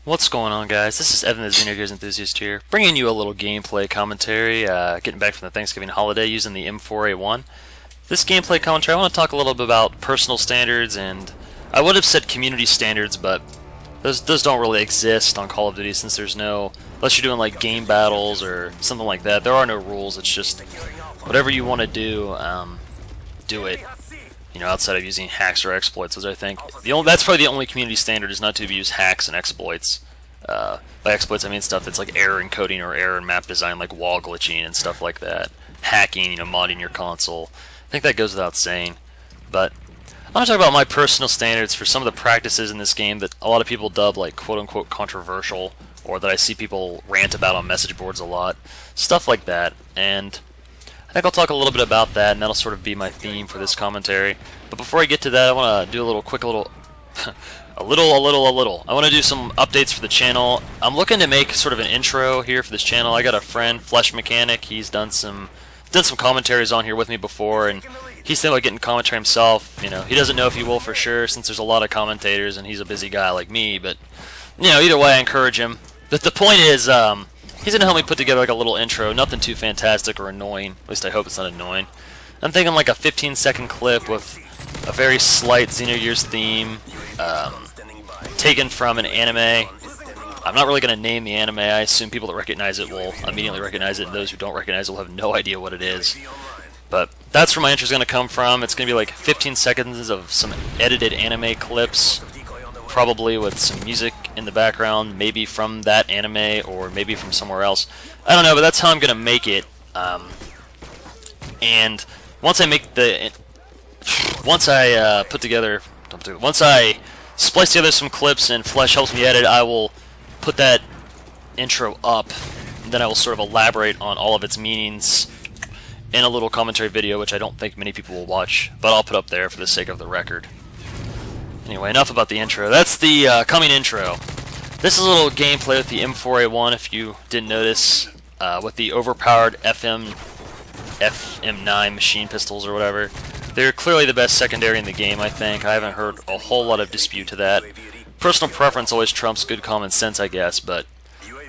What's going on, guys? This is Evan, the Xeno Gears Enthusiast here, bringing you a little gameplay commentary, getting back from the Thanksgiving holiday using the M4A1. This gameplay commentary, I want to talk a little bit about personal standards, and I would have said community standards, but those don't really exist on Call of Duty since there's no, unless you're doing like game battles or something like that, there are no rules. It's just whatever you want to do it. You know, outside of using hacks or exploits, as I think that's probably the only community standard is not to use hacks and exploits. By exploits, I mean stuff that's like error encoding or error in map design, like wall glitching and stuff like that. Hacking, you know, modding your console. I think that goes without saying. But I want to talk about my personal standards for some of the practices in this game that a lot of people dub like quote-unquote controversial, or that I see people rant about on message boards a lot. Stuff like that. And I think I'll talk a little bit about that, and that'll sort of be my theme for this commentary. But before I get to that, I want to do a little quick a little. I want to do some updates for the channel. I'm looking to make sort of an intro here for this channel. I got a friend, Flesh Mechanic. He's done some commentaries on here with me before, and he's thinking about getting commentary himself. You know, he doesn't know if he will for sure, since there's a lot of commentators, and he's a busy guy like me. But you know, either way, I encourage him. But the point is, he's going to help me put together like a little intro, nothing too fantastic or annoying, at least I hope it's not annoying. I'm thinking like a 15-second clip with a very slight Xenogears theme, taken from an anime. I'm not really going to name the anime. I assume people that recognize it will immediately recognize it, and those who don't recognize it will have no idea what it is. But that's where my intro is going to come from. It's going to be like 15 seconds of some edited anime clips, probably with some music in the background, maybe from that anime or maybe from somewhere else. I don't know, but that's how I'm going to make it. And once I make the, once I once I splice together some clips and Flesh helps me edit, I will put that intro up, and then I will sort of elaborate on all of its meanings in a little commentary video, which I don't think many people will watch, but I'll put up there for the sake of the record. Anyway, enough about the intro. That's the coming intro. This is a little gameplay with the M4A1, if you didn't notice, with the overpowered FM9 machine pistols or whatever. They're clearly the best secondary in the game, I think. I haven't heard a whole lot of dispute to that. Personal preference always trumps good common sense, I guess, but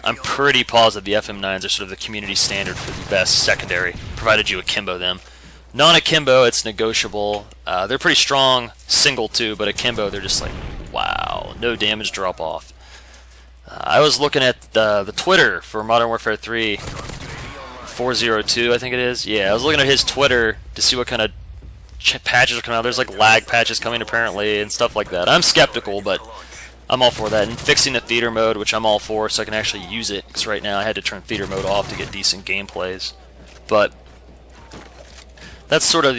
I'm pretty positive the FM9s are sort of the community standard for the best secondary, provided you akimbo them. Non-akimbo, it's negotiable. They're pretty strong single too, but akimbo, they're just like, wow, no damage drop off. I was looking at the Twitter for Modern Warfare 3, 402, I think it is. Yeah, I was looking at his Twitter to see what kind of patches are coming out. There's like lag patches coming apparently and stuff like that. I'm skeptical, but I'm all for that. And fixing the theater mode, which I'm all for, so I can actually use it. Because right now I had to turn theater mode off to get decent gameplays. But that's sort of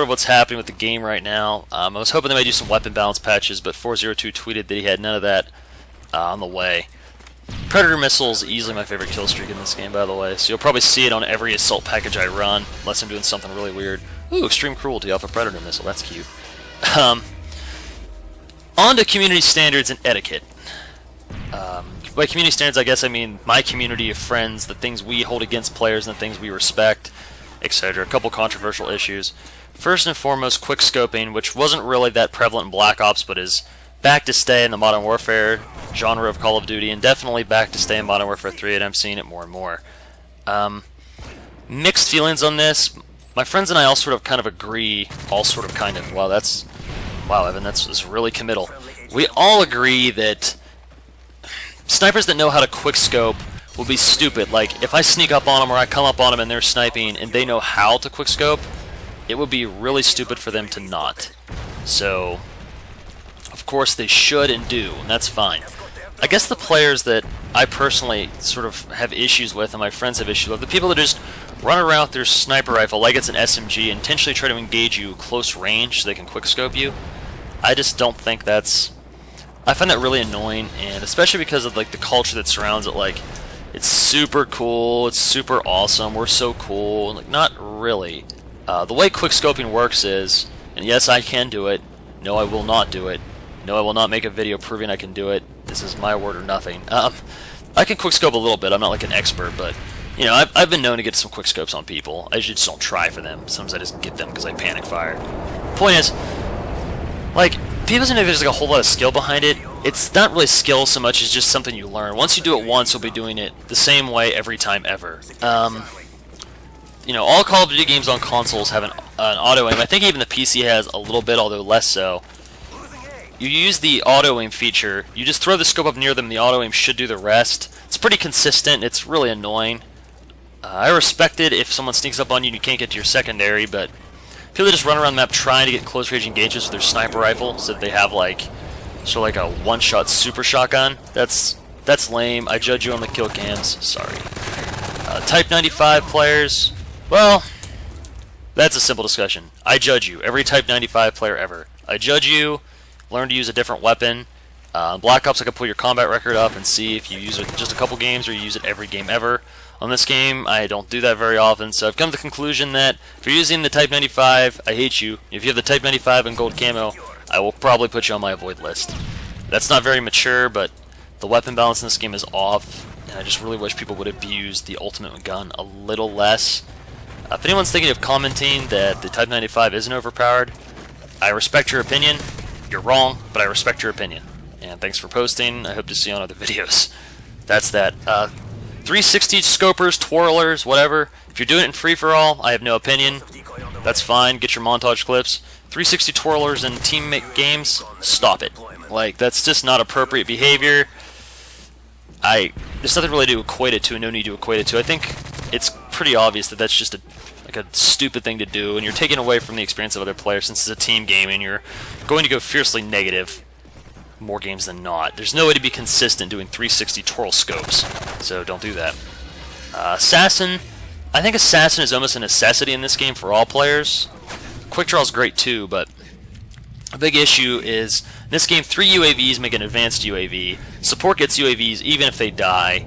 what's happening with the game right now. I was hoping they might do some weapon balance patches, but 402 tweeted that he had none of that on the way. Predator missile is easily my favorite kill streak in this game, by the way, so you'll probably see it on every assault package I run, unless I'm doing something really weird. Ooh, extreme cruelty off a Predator missile, that's cute. On to community standards and etiquette. By community standards, I guess I mean my community of friends, the things we hold against players and the things we respect, etc. A couple controversial issues. First and foremost, quick scoping, which wasn't really that prevalent in Black Ops, but is back to stay in the Modern Warfare genre of Call of Duty, and definitely back to stay in Modern Warfare 3, and I'm seeing it more and more. Mixed feelings on this. My friends and I all sort of kind of agree, wow, Evan, that's really committal. We all agree that snipers that know how to quickscope will be stupid. Like, if I sneak up on them or I come up on them and they're sniping and they know how to quickscope, it would be really stupid for them to not. So, of course they should and do, and that's fine. I guess the players that I personally sort of have issues with, and my friends have issues with, the people that just run around with their sniper rifle like it's an SMG, intentionally try to engage you close range so they can quickscope you. I just don't think that's... I find that really annoying, and especially because of like the culture that surrounds it. Like, it's super cool, it's super awesome, we're so cool. Like, not really. The way quickscoping works is, and yes, I can do it. No, I will not do it. No, I will not make a video proving I can do it. This is my word or nothing. I can quickscope a little bit. I'm not like an expert, but you know, I've been known to get some quickscopes on people. I usually just don't try for them. Sometimes I just get them because I panic fire. Point is, like, people seem like there's like a whole lot of skill behind it. It's not really skill so much as just something you learn. Once you do it once, you'll be doing it the same way every time ever. You know, all Call of Duty games on consoles have an auto aim. I think even the PC has a little bit, although less so. You use the auto aim feature. You just throw the scope up near them. The auto aim should do the rest. It's pretty consistent. It's really annoying. I respect it if someone sneaks up on you and you can't get to your secondary, but people just run around the map trying to get close range engagements with their sniper rifle, so that they have like a one-shot super shotgun. That's lame. I judge you on the kill cams. Sorry. Type 95 players. Well, that's a simple discussion. I judge you. Every Type 95 player ever. I judge you. Learn to use a different weapon. Black Ops, I can pull your combat record up and see if you use it just a couple games or you use it every game ever. On this game, I don't do that very often, so I've come to the conclusion that if you're using the Type 95, I hate you. If you have the Type 95 and gold camo, I will probably put you on my avoid list. That's not very mature, but the weapon balance in this game is off, and I just really wish people would abuse the ultimate gun a little less. If anyone's thinking of commenting that the Type 95 isn't overpowered, I respect your opinion. You're wrong, but I respect your opinion. And thanks for posting. I hope to see you on other videos. That's that. 360 scopers, twirlers, whatever. If you're doing it in free-for-all, I have no opinion. That's fine. Get your montage clips. 360 twirlers in teammate games, stop it. Like, that's just not appropriate behavior. There's nothing really to equate it to, and no need to equate it to. I think it's pretty obvious that that's just a stupid thing to do, and you're taking away from the experience of other players since it's a team game, and you're going to go fiercely negative more games than not. There's no way to be consistent doing 360 twirl scopes, so don't do that. Assassin, I think Assassin is almost a necessity in this game for all players. Quick Draw is great too, but a big issue is in this game 3 UAVs make an advanced UAV. Support gets UAVs even if they die.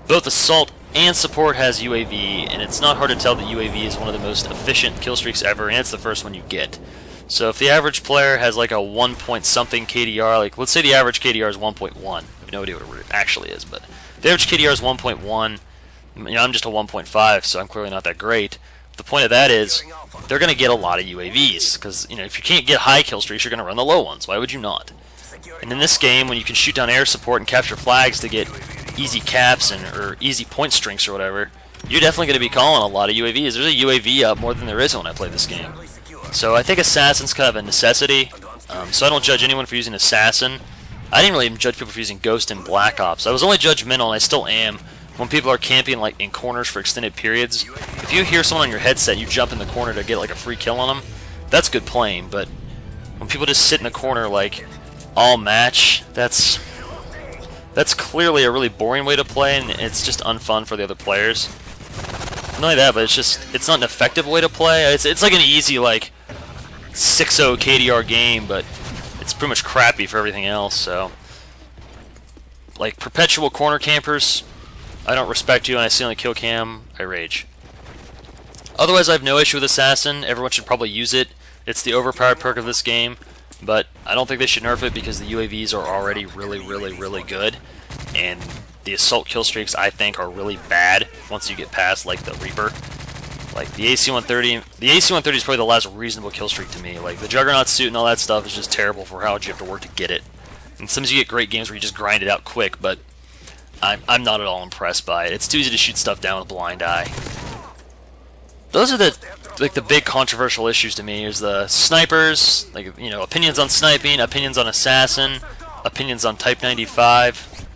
Both Assault and Support has UAV, and it's not hard to tell that UAV is one of the most efficient kill streaks ever, and it's the first one you get. So if the average player has like a 1 point something KDR, like let's say the average KDR is 1.1, no idea what it actually is, but the average KDR is 1.1, you know, I'm just a 1.5, so I'm clearly not that great. The point of that is they're going to get a lot of UAVs, because you know, if you can't get high kill streaks, you're going to run the low ones. Why would you not? And in this game, when you can shoot down air support and capture flags to get easy caps or easy point streaks or whatever, you're definitely going to be calling a lot of UAVs. There's a UAV up more than there is when I play this game. So I think Assassin's kind of a necessity. So I don't judge anyone for using Assassin. I didn't really even judge people for using Ghost and Black Ops. I was only judgmental, and I still am, when people are camping like in corners for extended periods. If you hear someone on your headset, you jump in the corner to get like a free kill on them, that's good playing. But when people just sit in the corner like all match, that's clearly a really boring way to play, and it's just unfun for the other players. Not only that, but it's not an effective way to play. It's like an easy like 6-0 KDR game, but it's pretty much crappy for everything else. So like perpetual corner campers, I don't respect you, and I see on the kill cam, I rage. Otherwise, I have no issue with Assassin. Everyone should probably use it. It's the overpowered perk of this game, but I don't think they should nerf it because the UAVs are already really good, and the assault kill streaks I think are really bad once you get past like the Reaper. Like the AC-130, is probably the last reasonable kill streak to me. Like the Juggernaut suit and all that stuff is just terrible for how much you have to work to get it. And sometimes you get great games where you just grind it out quick, but I'm not at all impressed by it. It's too easy to shoot stuff down with a blind eye. Those are the big controversial issues to me. Is the snipers, like, you know, opinions on sniping, opinions on Assassin, opinions on Type 95,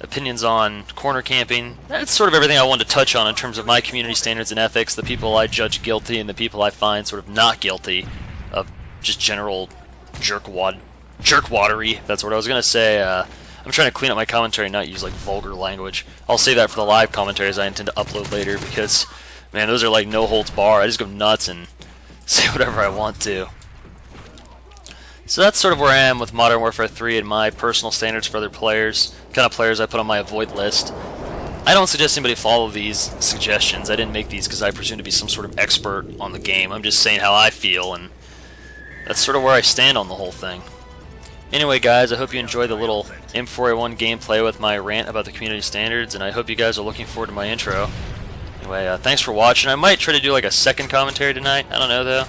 opinions on corner camping. That's sort of everything I wanted to touch on in terms of my community standards and ethics, the people I judge guilty and the people I find sort of not guilty of just general jerkwatery. That's what I was going to say. I'm trying to clean up my commentary and not use like vulgar language. I'll save that for the live commentaries I intend to upload later because, man, those are like no holds bar. I just go nuts and say whatever I want to. So that's sort of where I am with Modern Warfare 3 and my personal standards for other players, kind of players I put on my avoid list. I don't suggest anybody follow these suggestions. I didn't make these because I presume to be some sort of expert on the game. I'm just saying how I feel, and that's sort of where I stand on the whole thing. Anyway, guys, I hope you enjoyed the little M4A1 gameplay with my rant about the community standards, and I hope you guys are looking forward to my intro. Anyway, thanks for watching. I might try to do like a second commentary tonight. I don't know, though.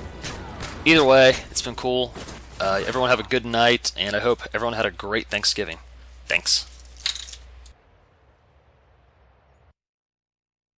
Either way, it's been cool. Everyone have a good night, and I hope everyone had a great Thanksgiving. Thanks.